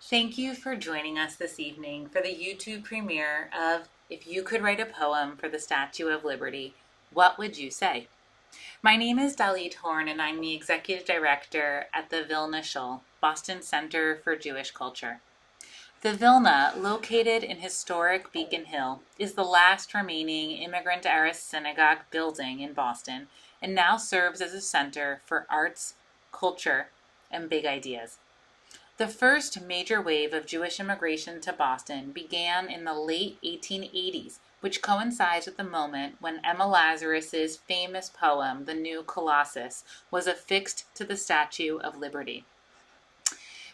Thank you for joining us this evening for the YouTube premiere of If You Could Write a Poem for the Statue of Liberty, What Would You Say? My name is Dalit Horn and I'm the Executive Director at the Vilna Shul, Boston Center for Jewish Culture. The Vilna, located in historic Beacon Hill, is the last remaining immigrant-era synagogue building in Boston and now serves as a center for arts, culture, and big ideas. The first major wave of Jewish immigration to Boston began in the late 1880s, which coincides with the moment when Emma Lazarus's famous poem, The New Colossus, was affixed to the Statue of Liberty.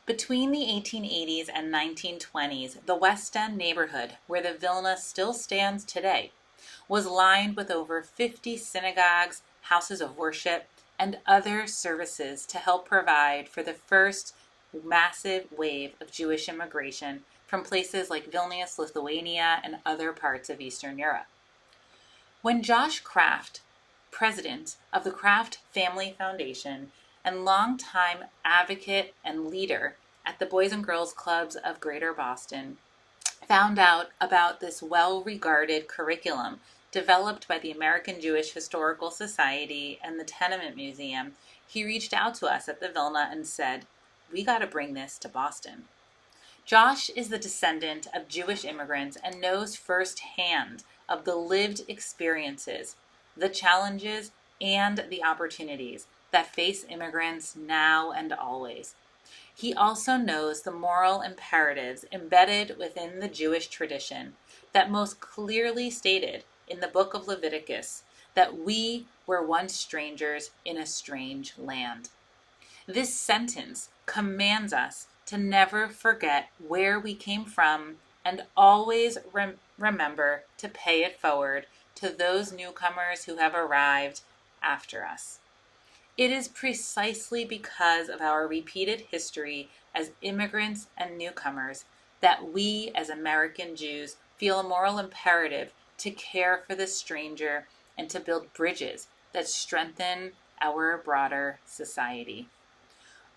Between the 1880s and 1920s, the West End neighborhood, where the Vilna still stands today, was lined with over 50 synagogues, houses of worship, and other services to help provide for the first massive wave of Jewish immigration from places like Vilnius, Lithuania, and other parts of Eastern Europe. When Josh Kraft, president of the Kraft Family Foundation and longtime advocate and leader at the Boys and Girls Clubs of Greater Boston, found out about this well-regarded curriculum developed by the American Jewish Historical Society and the Tenement Museum, he reached out to us at the Vilna and said, "We got to bring this to Boston." Josh is the descendant of Jewish immigrants and knows firsthand of the lived experiences, the challenges, and the opportunities that face immigrants now and always. He also knows the moral imperatives embedded within the Jewish tradition that most clearly stated in the book of Leviticus that we were once strangers in a strange land. This sentence commands us to never forget where we came from and always remember to pay it forward to those newcomers who have arrived after us. It is precisely because of our repeated history as immigrants and newcomers that we as American Jews feel a moral imperative to care for the stranger and to build bridges that strengthen our broader society.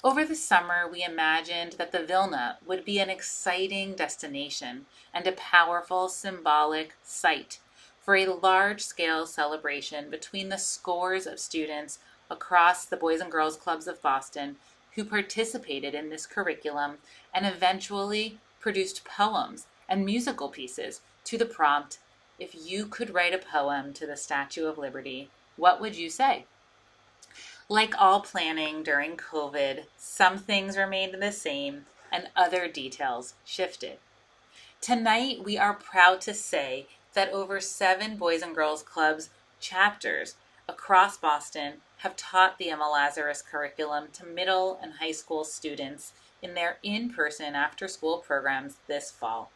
Over the summer, we imagined that the Vilna would be an exciting destination and a powerful symbolic site for a large-scale celebration between the scores of students across the Boys and Girls Clubs of Boston who participated in this curriculum and eventually produced poems and musical pieces to the prompt, "If you could write a poem to the Statue of Liberty, what would you say?" Like all planning during COVID, some things remained the same and other details shifted. Tonight, we are proud to say that over 7 Boys and Girls Clubs chapters across Boston have taught the Emma Lazarus curriculum to middle and high school students in their in-person after-school programs this fall.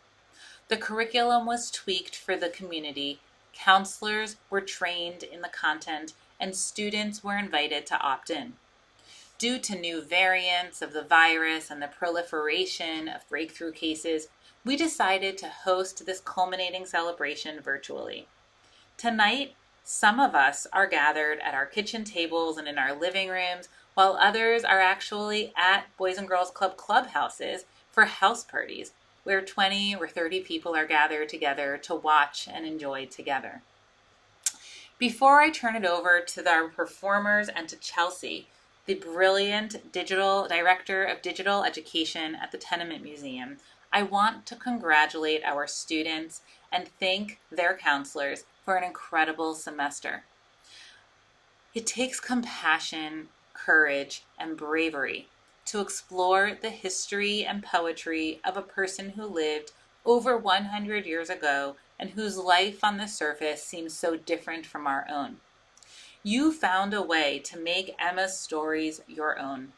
The curriculum was tweaked for the community, counselors were trained in the content, and students were invited to opt in. Due to new variants of the virus and the proliferation of breakthrough cases, we decided to host this culminating celebration virtually. Tonight, some of us are gathered at our kitchen tables and in our living rooms, while others are actually at Boys and Girls Club clubhouses for house parties, where 20 or 30 people are gathered together to watch and enjoy together. Before I turn it over to our performers and to Chelsea, the brilliant director of digital education at the Tenement Museum, I want to congratulate our students and thank their counselors for an incredible semester. It takes compassion, courage, and bravery to explore the history and poetry of a person who lived over 100 years ago and whose life on the surface seems so different from our own. You found a way to make Emma's stories your own.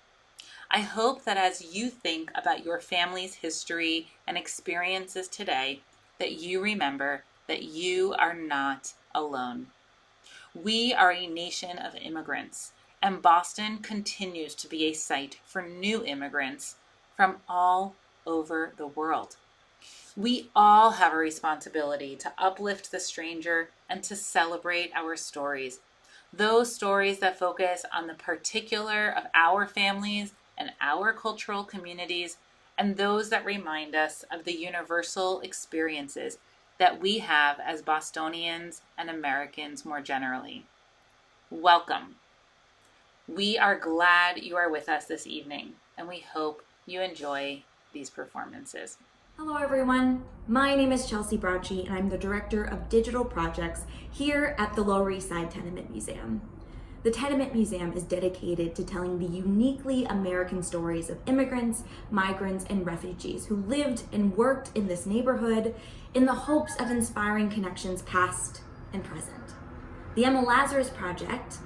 I hope that as you think about your family's history and experiences today, that you remember that you are not alone. We are a nation of immigrants, and Boston continues to be a site for new immigrants from all over the world. We all have a responsibility to uplift the stranger and to celebrate our stories. Those stories that focus on the particular of our families and our cultural communities and those that remind us of the universal experiences that we have as Bostonians and Americans more generally. Welcome. We are glad you are with us this evening, and we hope you enjoy these performances. Hello everyone, my name is Chelsea Brauchi and I'm the Director of Digital Projects here at the Lower East Side Tenement Museum. The Tenement Museum is dedicated to telling the uniquely American stories of immigrants, migrants, and refugees who lived and worked in this neighborhood in the hopes of inspiring connections past and present. The Emma Lazarus Project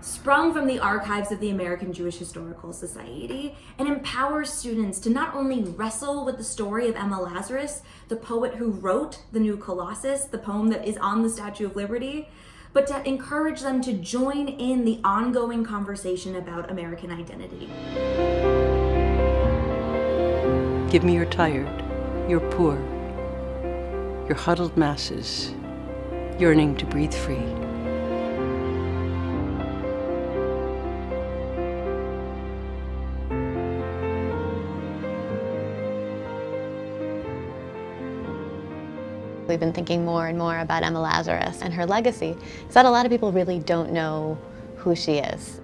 sprung from the archives of the American Jewish Historical Society and empowers students to not only wrestle with the story of Emma Lazarus, the poet who wrote the new Colossus, the poem that is on the Statue of Liberty, but to encourage them to join in the ongoing conversation about American identity. Give me your tired, your poor, your huddled masses, yearning to breathe free. We've been thinking more and more about Emma Lazarus and her legacy is that a lot of people really don't know who she is.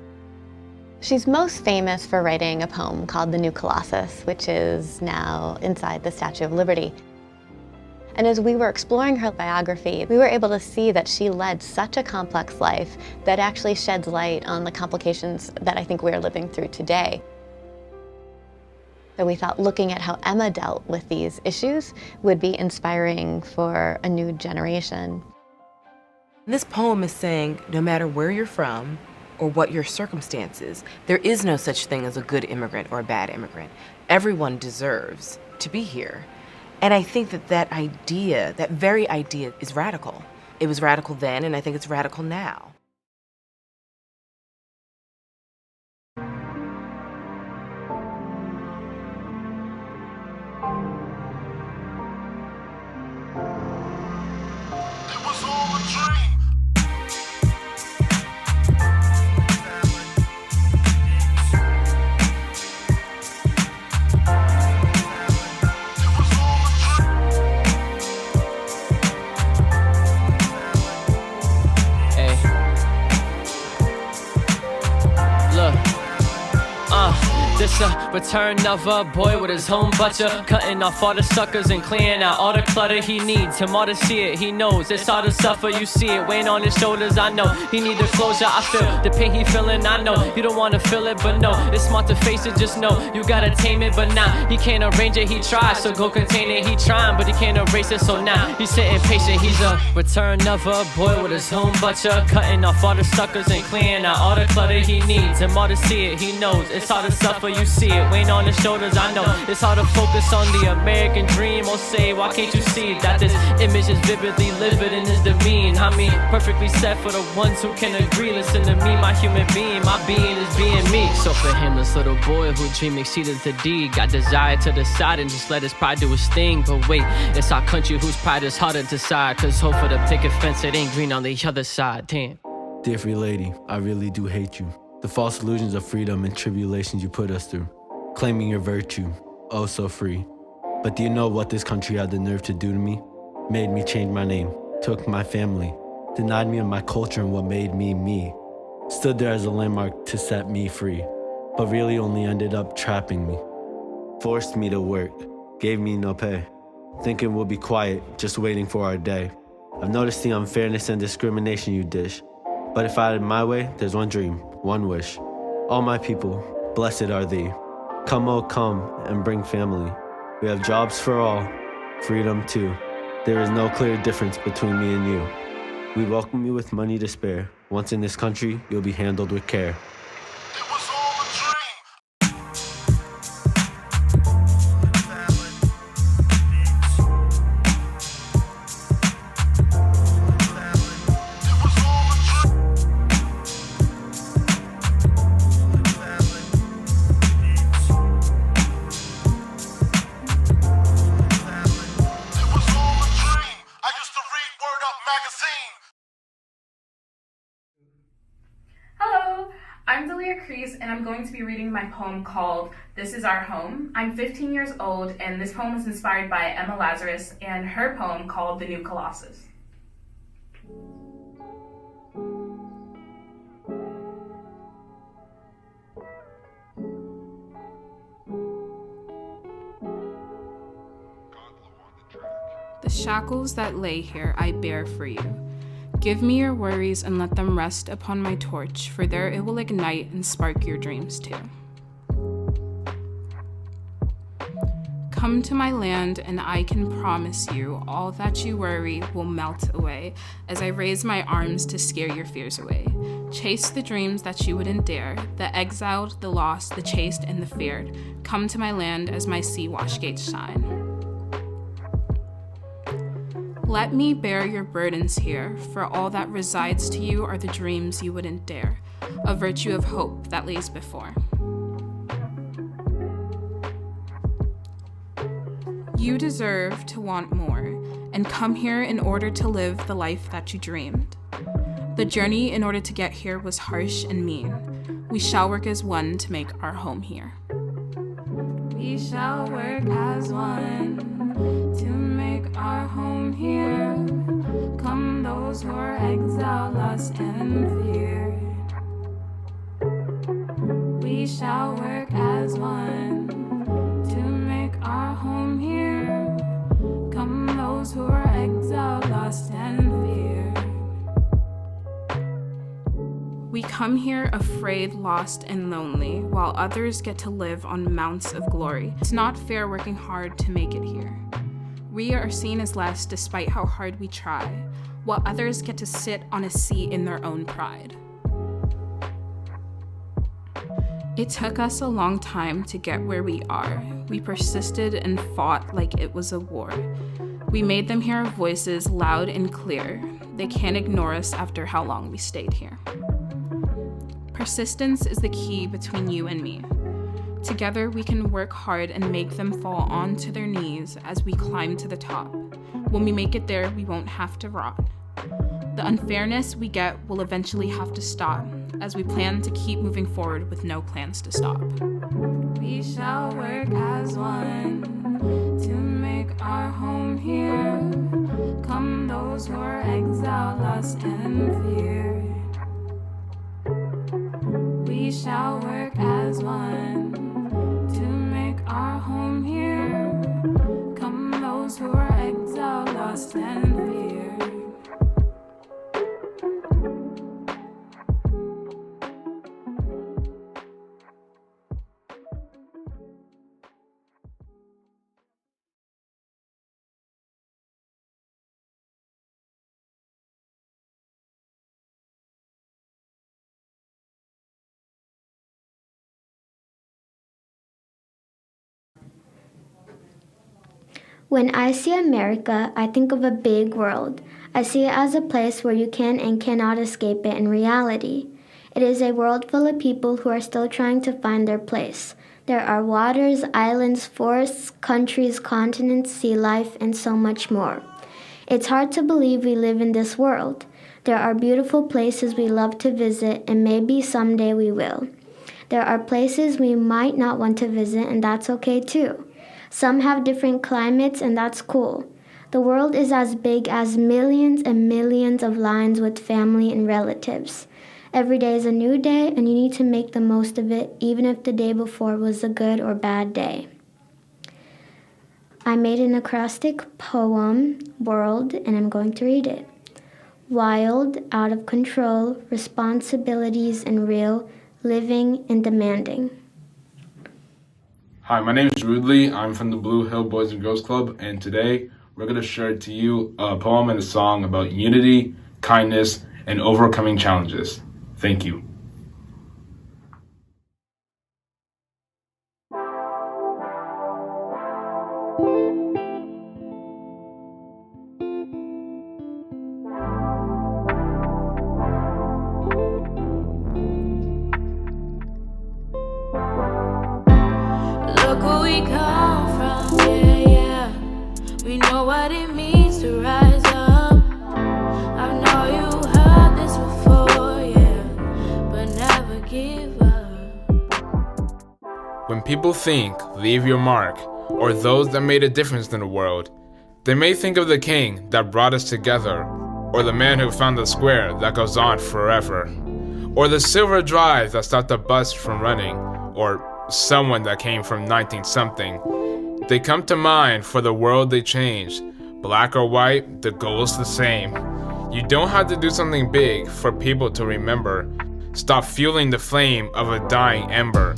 She's most famous for writing a poem called The New Colossus, which is now inside the Statue of Liberty. And as we were exploring her biography, we were able to see that she led such a complex life that actually sheds light on the complications that I think we're living through today. So we thought looking at how Emma dealt with these issues would be inspiring for a new generation. This poem is saying no matter where you're from or what your circumstances, there is no such thing as a good immigrant or a bad immigrant. Everyone deserves to be here. And I think that idea, that very idea, is radical. It was radical then, and I think it's radical now. This a return of a boy with his home butcher, cutting off all the suckers and clearing out all the clutter. He needs him all to see it, he knows it's all to suffer. You see it weighing on his shoulders, I know he need the closure. I feel the pain he feeling, I know you don't wanna feel it, but no, it's smart to face it, just know you gotta tame it. But now he can't arrange it, he tries, so go contain it. He trying, but he can't erase it, so now he's sitting patient. He's a return of a boy with his home butcher, cutting off all the suckers and clearing out all the clutter. He needs him all to see it, he knows it's all to suffer. You see it weighing on his shoulders, I know it's hard to focus on the American dream. Or say, why can't you see that this image is vividly livid in his demean? I mean, perfectly set for the ones who can agree. Listen to me, my human being, my being is being me. So for him, this little boy who dream exceeded the deed, got desire to decide and just let his pride do his thing. But wait, it's our country whose pride is hard to decide, cause hope for the picket fence, it ain't green on the other side. Damn. Dear free lady, I really do hate you. The false illusions of freedom and tribulations you put us through. Claiming your virtue, oh so free. But do you know what this country had the nerve to do to me? Made me change my name, took my family, denied me of my culture and what made me me. Stood there as a landmark to set me free, but really only ended up trapping me. Forced me to work, gave me no pay. Thinking we'll be quiet, just waiting for our day. I've noticed the unfairness and discrimination you dish. But if I had my way, there's one dream, one wish. All my people, blessed are thee. Come, oh come, and bring family. We have jobs for all, freedom too. There is no clear difference between me and you. We welcome you with money to spare. Once in this country, you'll be handled with care. and I'm going to be reading my poem called This Is Our Home. I'm 15 years old, and this poem was inspired by Emma Lazarus and her poem called The New Colossus. The shackles that lay here I bear for you. Give me your worries and let them rest upon my torch, for there it will ignite and spark your dreams too. Come to my land and I can promise you all that you worry will melt away as I raise my arms to scare your fears away. Chase the dreams that you wouldn't dare, the exiled, the lost, the chaste, and the feared. Come to my land as my sea wash gates shine. Let me bear your burdens here, for all that resides to you are the dreams you wouldn't dare, a virtue of hope that lays before. You deserve to want more, and come here in order to live the life that you dreamed. The journey in order to get here was harsh and mean. We shall work as one to make our home here. We shall work as one to make our home here. Come those who are exiled, lost, and feared. We shall work as one to make our home here. Come those who are exiled, lost, and feared. We come here afraid, lost, and lonely, while others get to live on mounts of glory. It's not fair working hard to make it here. We are seen as less despite how hard we try, while others get to sit on a seat in their own pride. It took us a long time to get where we are. We persisted and fought like it was a war. We made them hear our voices loud and clear. They can't ignore us after how long we stayed here. Persistence is the key between you and me. Together we can work hard and make them fall onto their knees as we climb to the top. When we make it there, we won't have to rot. The unfairness we get will eventually have to stop, as we plan to keep moving forward with no plans to stop. We shall work as one to make our home here. Come those who are exiled, lost, and feared. We shall work as one to make our home here. Come those who are exiled, lost, and feared. When I see America, I think of a big world. I see it as a place where you can and cannot escape it in reality. It is a world full of people who are still trying to find their place. There are waters, islands, forests, countries, continents, sea life, and so much more. It's hard to believe we live in this world. There are beautiful places we love to visit, and maybe someday we will. There are places we might not want to visit, and that's okay too. Some have different climates, and that's cool. The world is as big as millions and millions of lines with family and relatives. Every day is a new day, and you need to make the most of it, even if the day before was a good or bad day. I made an acrostic poem, World, and I'm going to read it. Wild, out of control, responsibilities and real, living and demanding. Hi, my name is Rudley. I'm from the Blue Hill Boys and Girls Club, and today we're going to share to you a poem and a song about unity, kindness, and overcoming challenges. Thank you. Look where we come from, yeah, yeah. We know what it means to rise up. I know you heard this before, yeah, but never give up. When people think, leave your mark, or those that made a difference in the world, they may think of the king that brought us together, or the man who found the square that goes on forever, or the silver drive that stopped the bus from running, or someone that came from 19-something. They come to mind for the world they changed. Black or white, the goal's the same. You don't have to do something big for people to remember. Stop fueling the flame of a dying ember.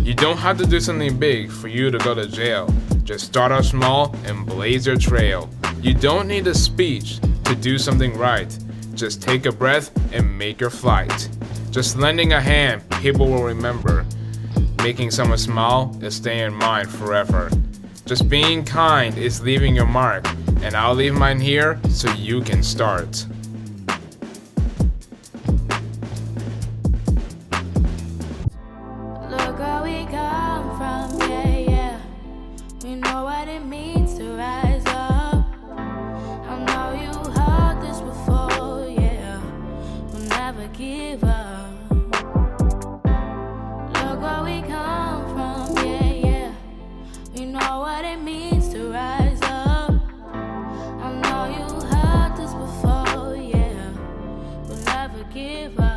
You don't have to do something big for you to go to jail. Just start out small and blaze your trail. You don't need a speech to do something right. Just take a breath and make your flight. Just lending a hand, people will remember. Making someone smile is staying in mind forever. Just being kind is leaving your mark, and I'll leave mine here so you can start. Look where we come from, yeah, yeah. We know what it means to rise up. I know you heard this before, yeah. We'll never give up. Look where we come from, yeah, yeah. We know what it means to rise up. I know you heard this before, yeah. We'll never give up.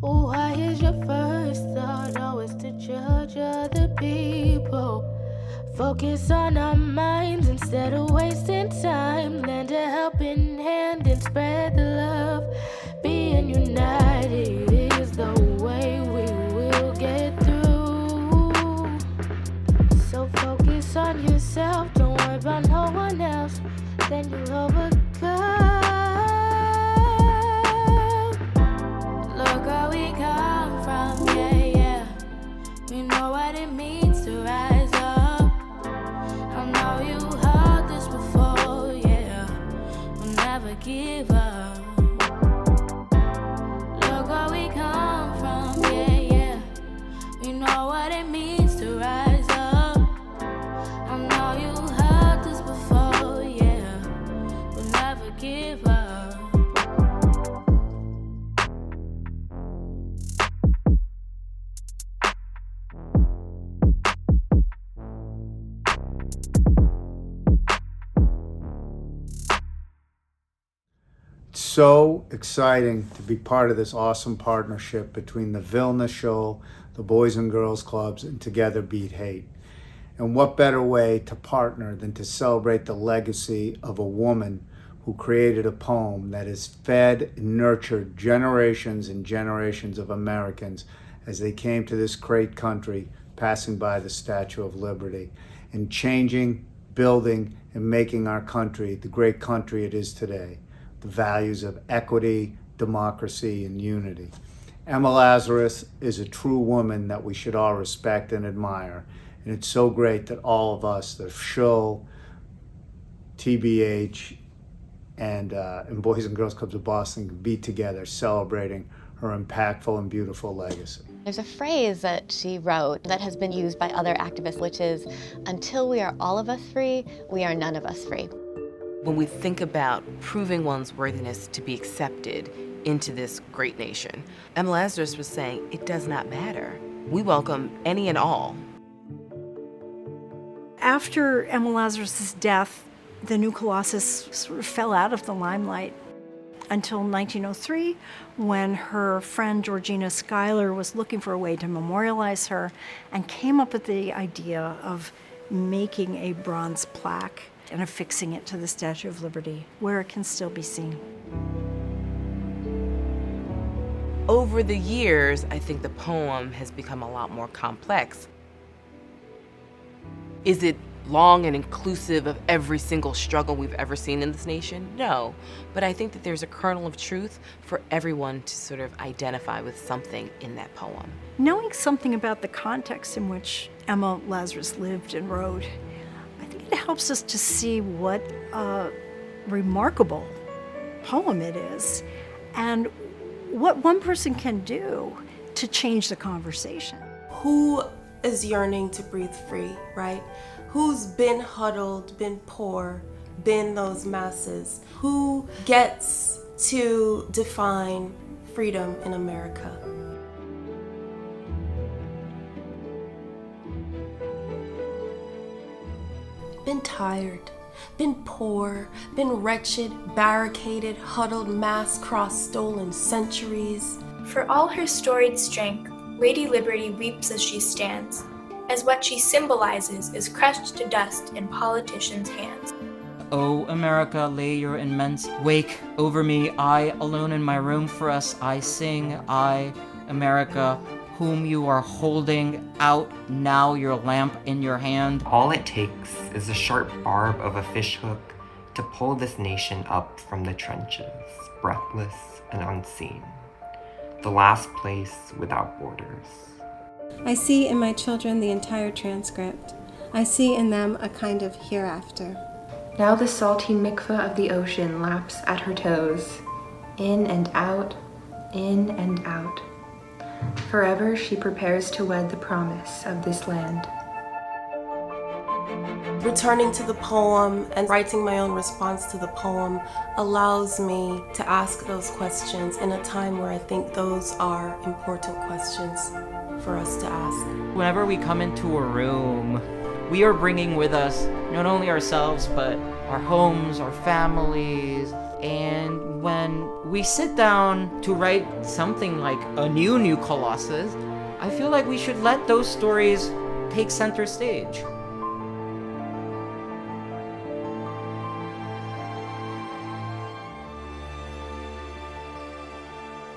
Why is your first thought always to judge other people? Focus on our minds instead of wasting time. Lend a helping hand and spread the love. Being united is the way we will get through. So focus on yourself, don't worry about no one else. Then you'll overcome. Look where we come from, yeah, yeah. We know what it means to rise up. I know you heard this before, yeah. We'll never give up. Look where we come from, yeah, yeah. We know what it means to rise up. I know you heard this before, yeah. We'll never give up. So exciting to be part of this awesome partnership between the Vilna Shul, the Boys and Girls Clubs, and Together Beat Hate. And what better way to partner than to celebrate the legacy of a woman who created a poem that has fed and nurtured generations and generations of Americans as they came to this great country, passing by the Statue of Liberty, and changing, building, and making our country the great country it is today. The values of equity, democracy, and unity. Emma Lazarus is a true woman that we should all respect and admire. And it's so great that all of us, the Shul, TBH, and Boys and Girls Clubs of Boston can be together celebrating her impactful and beautiful legacy. There's a phrase that she wrote that has been used by other activists, which is, until we are all of us free, we are none of us free. When we think about proving one's worthiness to be accepted into this great nation, Emma Lazarus was saying it does not matter. We welcome any and all. After Emma Lazarus' death, the new Colossus sort of fell out of the limelight until 1903, when her friend Georgina Schuyler was looking for a way to memorialize her and came up with the idea of making a bronze plaque and affixing it to the Statue of Liberty, where it can still be seen. Over the years, I think the poem has become a lot more complex. Is it long and inclusive of every single struggle we've ever seen in this nation? No, but I think that there's a kernel of truth for everyone to sort of identify with something in that poem. Knowing something about the context in which Emma Lazarus lived and wrote, it helps us to see what a remarkable poem it is and what one person can do to change the conversation. Who is yearning to breathe free, right? Who's been huddled, been poor, been those masses? Who gets to define freedom in America? Been tired, been poor, been wretched, barricaded, huddled, mass crossed, stolen centuries. For all her storied strength, Lady Liberty weeps as she stands, as what she symbolizes is crushed to dust in politicians' hands. O America, lay your immense wake over me. I, alone in my room, for us I sing. I, America, whom you are holding out now, your lamp in your hand. All it takes is the sharp barb of a fishhook to pull this nation up from the trenches, breathless and unseen. The last place without borders. I see in my children the entire transcript. I see in them a kind of hereafter. Now the salty mikveh of the ocean laps at her toes, in and out, in and out. Forever she prepares to wed the promise of this land. Returning to the poem and writing my own response to the poem allows me to ask those questions in a time where I think those are important questions for us to ask. Whenever we come into a room, we are bringing with us not only ourselves, but our homes, our families. And when we sit down to write something like a new Colossus, I feel like we should let those stories take center stage.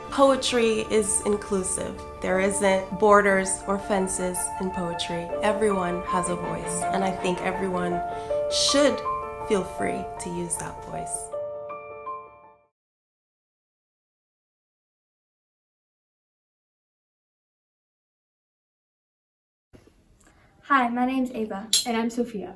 Poetry is inclusive. There isn't borders or fences in poetry. Everyone has a voice, and I think everyone should feel free to use that voice. Hi, my name's Ava. And I'm Sophia.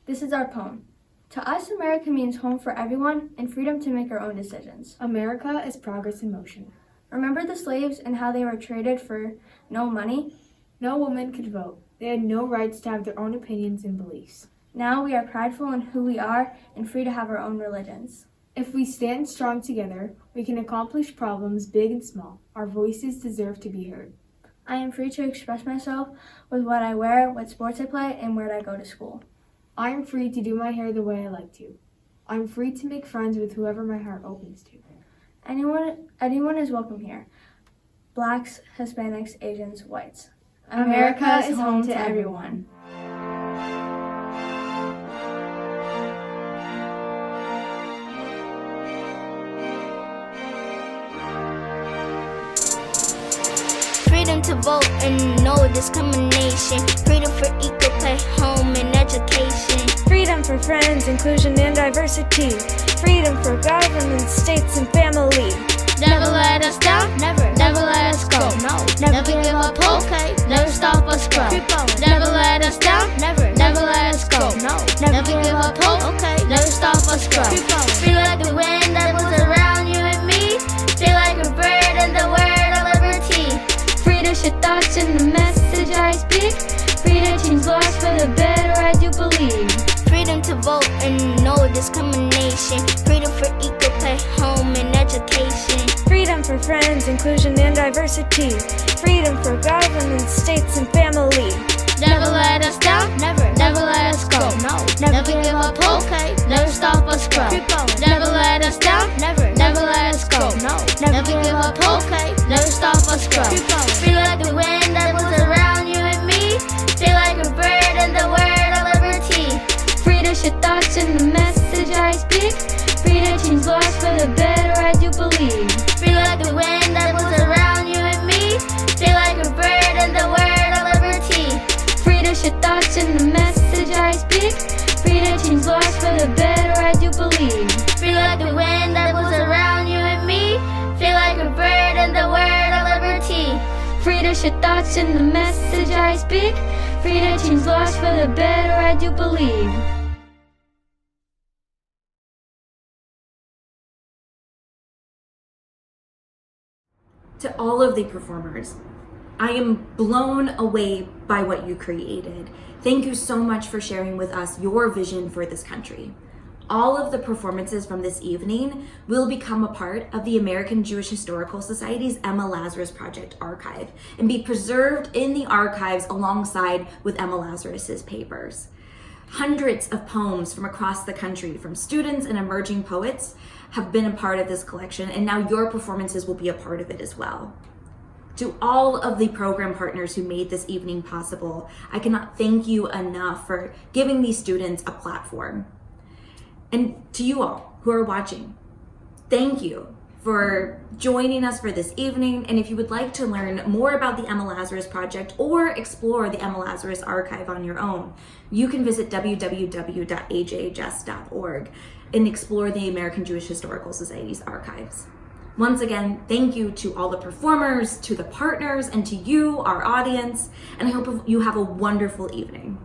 This is our poem. To us, America means home for everyone and freedom to make our own decisions. America is progress in motion. Remember the slaves and how they were traded for no money? No woman could vote. They had no rights to have their own opinions and beliefs. Now we are prideful in who we are and free to have our own religions. If we stand strong together, we can accomplish problems big and small. Our voices deserve to be heard. I am free to express myself with what I wear, what sports I play, and where I go to school. I am free to do my hair the way I like to. I'm free to make friends with whoever my heart opens to. Anyone is welcome here. Blacks, Hispanics, Asians, whites. America is home to everyone. Freedom to vote and no discrimination. Freedom for equal pay, home and education. Freedom for friends, inclusion and diversity. Freedom for government, states and family. Never let us down, never let us go. No, never give up hope, okay, never stop us grow. Never let us down, never let us go. No, never give up hope, okay, never stop us grow. Feel like the wind that was around you and me. Feel like a bird in the word of liberty. Free to share thoughts in the message I speak. Free to change laws for the better, I do believe. Freedom to vote and no discrimination. Freedom for equal pay, home and education. Freedom for friends, inclusion and diversity. Freedom for government, states and family. Never let us down, never let us go. No, never give up hope, okay, never stop us grow. Never let us down, never let us go. No, never give up hope, okay, never stop us grow. Feel like the wind that was around you and me. Feel like a bird in the word of liberty. Free to share thoughts in the message I speak. Free to change laws for the better, I do believe. Feel like the wind that was around you and me. Feel like a bird in the word of liberty. Free to share thoughts in the message I speak. Free to change laws for the better, I do believe. Feel like the wind that was around you and me. Feel like a bird in the word of liberty. Free to share thoughts in the message I speak. Free to change laws for the better, I do believe. To all of the performers, I am blown away by what you created. Thank you so much for sharing with us your vision for this country. All of the performances from this evening will become a part of the American Jewish Historical Society's Emma Lazarus Project archive and be preserved in the archives alongside with Emma Lazarus's papers. Hundreds of poems from across the country, from students and emerging poets, have been a part of this collection, and now your performances will be a part of it as well. To all of the program partners who made this evening possible, I cannot thank you enough for giving these students a platform. And to you all who are watching, thank you for joining us for this evening. And if you would like to learn more about the Emma Lazarus Project or explore the Emma Lazarus Archive on your own, you can visit www.ajhs.org and explore the American Jewish Historical Society's archives. Once again, thank you to all the performers, to the partners, and to you, our audience, and I hope you have a wonderful evening.